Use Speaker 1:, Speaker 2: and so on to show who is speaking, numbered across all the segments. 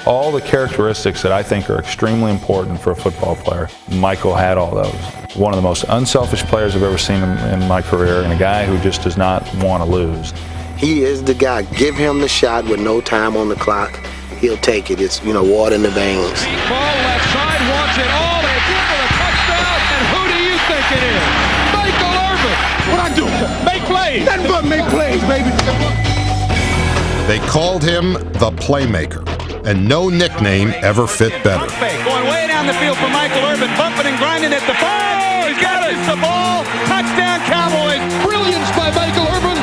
Speaker 1: all the characteristics that I think are extremely important for a football player. Michael had all those. One of the most unselfish players I've ever seen in my career, and a guy who just does not want to lose.
Speaker 2: He is the guy. Give him the shot with no time on the clock. He'll take it. It's, water in the veins.
Speaker 3: Deep ball left side, wants it all. They give it a touchdown. And who do you think it is? Michael Irvin.
Speaker 4: What I do?
Speaker 3: Make plays.
Speaker 4: Nothing but make plays, baby.
Speaker 5: They called him the Playmaker, and no nickname ever fit better.
Speaker 3: Going way down the field for Michael Irvin, bumping and grinding at the 5. He's got it. The ball. Touchdown, Cowboys.
Speaker 4: Brilliance by Michael Irvin.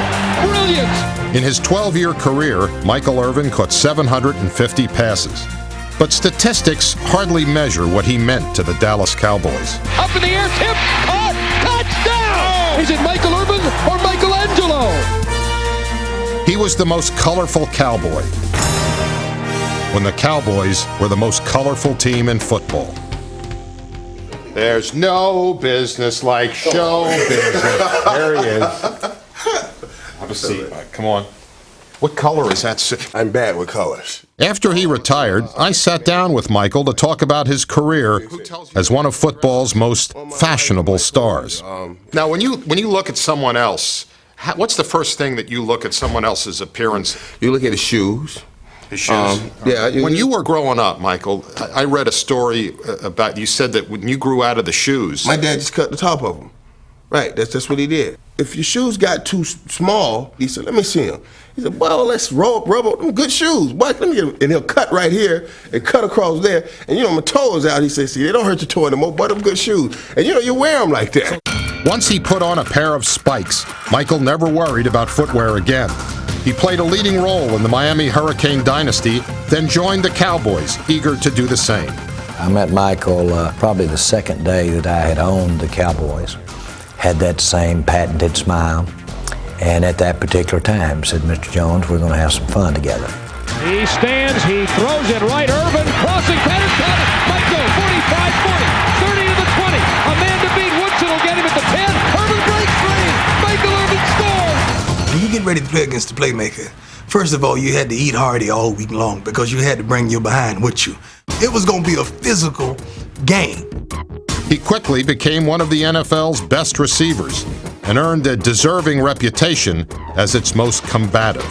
Speaker 4: Brilliance.
Speaker 5: In his 12-year career, Michael Irvin caught 750 passes. But statistics hardly measure what he meant to the Dallas Cowboys.
Speaker 3: Up in the air, tip, caught, touchdown!
Speaker 4: Is it Michael Irvin or Michelangelo?
Speaker 5: He was the most colorful Cowboy when the Cowboys were the most colorful team in football. There's no business like show business. There he is. Have a seat, Mike. Come on. What color is that?
Speaker 6: I'm bad with colors.
Speaker 5: After he retired, I sat down with Michael to talk about his career as one of football's most fashionable stars. Now, when you look at someone else, what's the first thing that you look at someone else's appearance?
Speaker 6: You look at his shoes.
Speaker 5: His shoes. When you were growing up, Michael, I read a story about, you said that when you grew out of the shoes.
Speaker 6: My dad just cut the top of them. Right, that's what he did. If your shoes got too small, he said, let me see them. He said, well, let's rub them good shoes. Boy, let me get them. And he'll cut right here and cut across there. And my toe is out. He said, see, they don't hurt your toe anymore, but them good shoes. And you wear them like that.
Speaker 5: Once he put on a pair of spikes, Michael never worried about footwear again. He played a leading role in the Miami Hurricane dynasty, then joined the Cowboys, eager to do the same.
Speaker 7: I met Michael probably the second day that I had owned the Cowboys. Had that same patented smile, and at that particular time said, Mr. Jones, we're going to have some fun together.
Speaker 3: He stands, he throws it right, Irvin, crossing pattern, got it, might go, 45, 40, 30 to the 20, a man to beat, Woodson will get him at the 10, Irvin breaks free, Michael Irvin scores!
Speaker 8: When you get ready to play against the Playmaker, first of all, you had to eat hearty all week long because you had to bring your behind with you. It was going to be a physical game.
Speaker 5: He quickly became one of the NFL's best receivers and earned a deserving reputation as its most combative.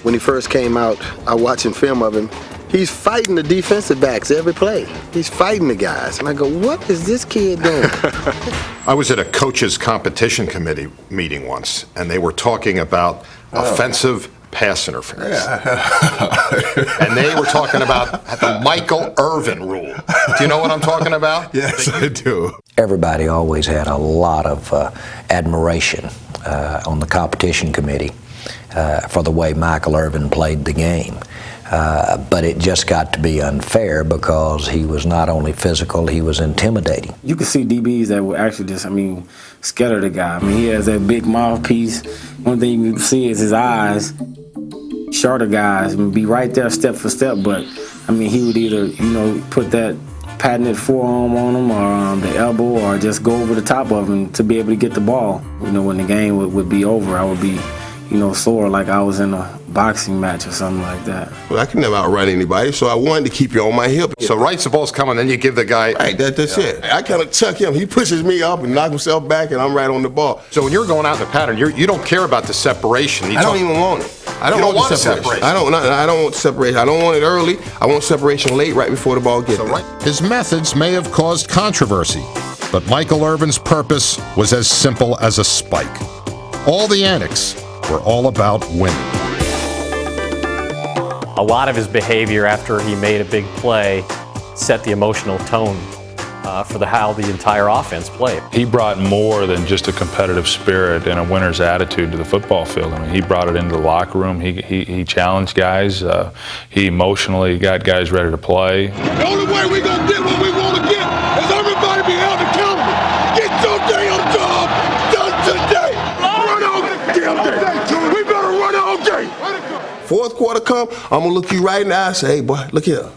Speaker 2: When he first came out, I was watching film of him. He's fighting the defensive backs every play. He's fighting the guys. And I go, what is this kid doing?
Speaker 5: I was at a coaches competition committee meeting once, and they were talking about offensive pass interference. And they were talking about the Michael Irvin rule. Do you know what I'm talking about?
Speaker 6: Yes, I do.
Speaker 7: Everybody always had a lot of admiration on the competition committee for the way Michael Irvin played the game. But it just got to be unfair because he was not only physical, he was intimidating.
Speaker 9: You could see DBs that would actually just, scatter the guy. He has that big mouthpiece. One thing you can see is his eyes. Shorter guys be right there step for step, but he would either put that patented forearm on him or the elbow or just go over the top of him to be able to get the ball. When the game would be over, I would be sore like I was in a boxing match or something like that.
Speaker 6: Well, I can never outrun anybody, so I wanted to keep you on my hip.
Speaker 5: So right, the ball's coming, then you give the guy...
Speaker 6: Right, that's it. I kind of tuck him. He pushes me up and knocks himself back, and I'm right on the ball.
Speaker 5: So when you're going out in the pattern, you don't care about the separation.
Speaker 6: I don't even want it. I don't want the separation. I don't want separation. I don't want it early. I want separation late, right before the ball gets there.
Speaker 5: His methods may have caused controversy, but Michael Irvin's purpose was as simple as a spike. All the antics were all about winning.
Speaker 10: A lot of his behavior after he made a big play set the emotional tone for how the entire offense played.
Speaker 1: He brought more than just a competitive spirit and a winner's attitude to the football field. He brought it into the locker room. He challenged guys. He emotionally got guys ready to play.
Speaker 4: The only way we're going to get what we want to get is everybody be held accountable. Get your damn job done today. Run all damn day. We better run all day.
Speaker 6: Fourth quarter come, I'm going to look you right in the eye and say, hey, boy, look here.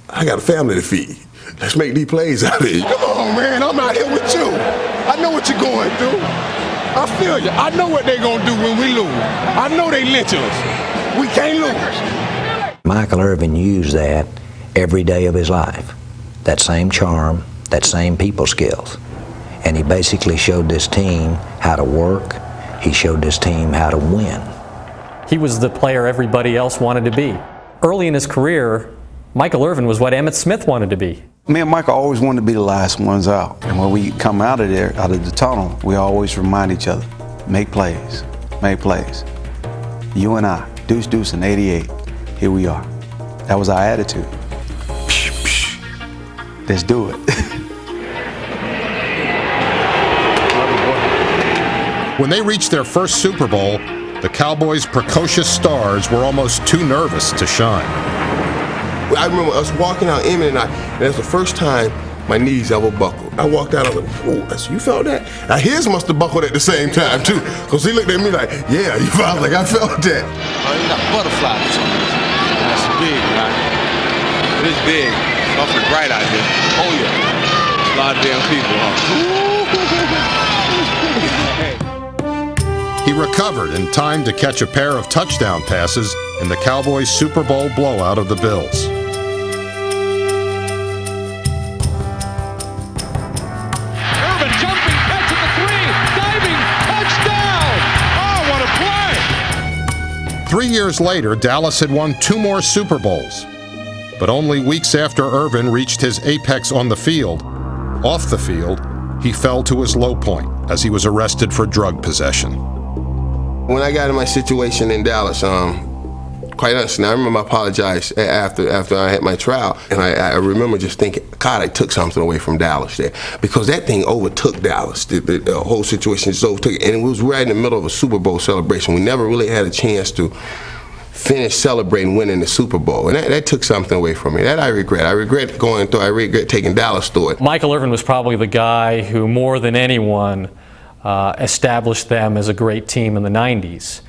Speaker 6: I got a family to feed. Let's make these plays out here.
Speaker 4: Come on, man. I'm out here with you. I know what you're going through. I feel you. I know what they're going to do when we lose. I know they lynch us. We can't lose.
Speaker 7: Michael Irvin used that every day of his life, that same charm, that same people skills. And he basically showed this team how to work. He showed this team how to win.
Speaker 10: He was the player everybody else wanted to be. Early in his career, Michael Irvin was what Emmitt Smith wanted to be.
Speaker 11: Me and Michael always wanted to be the last ones out. And when we come out of there, out of the tunnel, we always remind each other, make plays, make plays. You and I, deuce in 88, here we are. That was our attitude. Psh, psh. Let's do it.
Speaker 5: When they reached their first Super Bowl, the Cowboys' precocious stars were almost too nervous to shine.
Speaker 6: I remember us walking out, Emmett and that's the first time my knees ever buckled. I walked out, I was like, whoa, you felt that? Now his must have buckled at the same time too, because he looked at me like, yeah, you felt like I felt that.
Speaker 4: Oh, you got butterflies on this. That's big, right? It is big. It's awfully bright out here. Oh yeah. A lot of damn people, huh?
Speaker 5: He recovered in time to catch a pair of touchdown passes in the Cowboys' Super Bowl blowout of the Bills.
Speaker 3: Irvin jumping, catch at the 3, diving, touchdown! Oh, what a play!
Speaker 5: 3 years later, Dallas had won 2 more Super Bowls. But only weeks after Irvin reached his apex on the field, off the field, he fell to his low point as he was arrested for drug possession.
Speaker 6: When I got in my situation in Dallas, quite honestly, I remember I apologized after I had my trial, and I remember just thinking, God, I took something away from Dallas there, because that thing overtook Dallas. The whole situation just overtook it, and it was right in the middle of a Super Bowl celebration. We never really had a chance to finish celebrating winning the Super Bowl, and that took something away from me. That I regret. I regret going through. I regret taking Dallas through it.
Speaker 10: Michael Irvin was probably the guy who, more than anyone, established them as a great team in the 90s,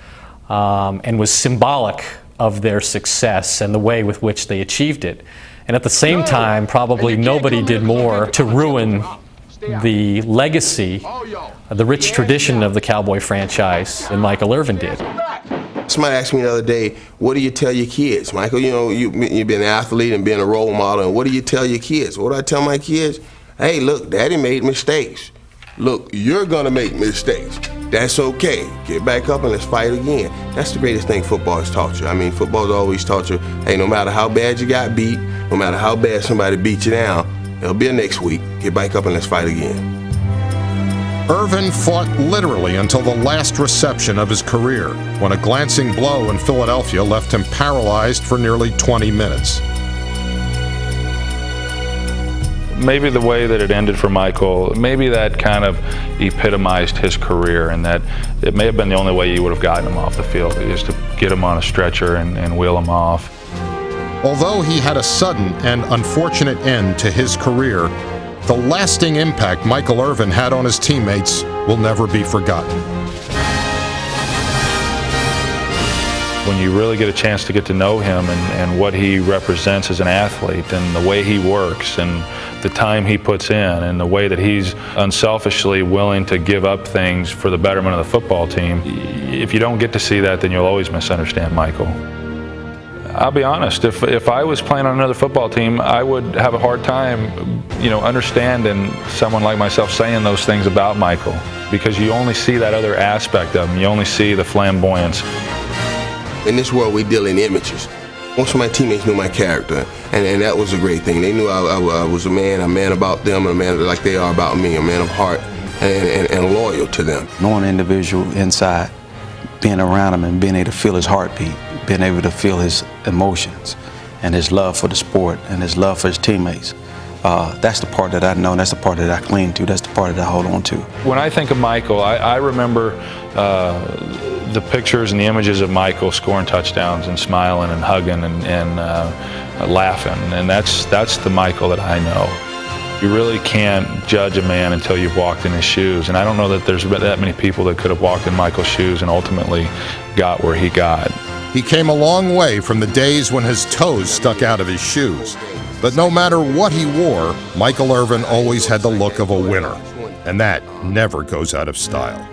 Speaker 10: and was symbolic of their success and the way with which they achieved it. And at the same time, probably nobody did more to ruin the legacy, the rich tradition of the Cowboy franchise than Michael Irvin did.
Speaker 6: Somebody asked me the other day, what do you tell your kids? Michael, you know, you've been an athlete and been a role model, and what do you tell your kids? What do I tell my kids? Hey, look, Daddy made mistakes. Look, you're gonna make mistakes. That's okay. Get back up and let's fight again. That's the greatest thing football has taught you. I mean, football's always taught you, hey, no matter how bad you got beat, no matter how bad somebody beat you down, it'll be a next week. Get back up and let's fight again.
Speaker 5: Irvin fought literally until the last reception of his career, when a glancing blow in Philadelphia left him paralyzed for nearly 20 minutes.
Speaker 1: Maybe the way that it ended for Michael, maybe that kind of epitomized his career, and that it may have been the only way you would have gotten him off the field, is to get him on a stretcher and wheel him off.
Speaker 5: Although he had a sudden and unfortunate end to his career, the lasting impact Michael Irvin had on his teammates will never be forgotten.
Speaker 1: When you really get a chance to get to know him and what he represents as an athlete, and the way he works, and the time he puts in, and the way that he's unselfishly willing to give up things for the betterment of the football team, if you don't get to see that, then you'll always misunderstand Michael. I'll be honest, if I was playing on another football team, I would have a hard time, understanding someone like myself saying those things about Michael, because you only see that other aspect of him. You only see the flamboyance.
Speaker 6: In this world, we deal in images. Most of my teammates knew my character, and that was a great thing. They knew I was a man about them, and a man like they are about me, a man of heart, and loyal to them.
Speaker 11: Knowing an individual inside, being around him and being able to feel his heartbeat, being able to feel his emotions and his love for the sport and his love for his teammates. That's the part that I know, and that's the part that I cling to, that's the part that I hold on to.
Speaker 1: When I think of Michael, I remember the pictures and the images of Michael scoring touchdowns and smiling and hugging and laughing, and that's the Michael that I know. You really can't judge a man until you've walked in his shoes, and I don't know that there's that many people that could have walked in Michael's shoes and ultimately got where he got.
Speaker 5: He came a long way from the days when his toes stuck out of his shoes. But no matter what he wore, Michael Irvin always had the look of a winner, and that never goes out of style.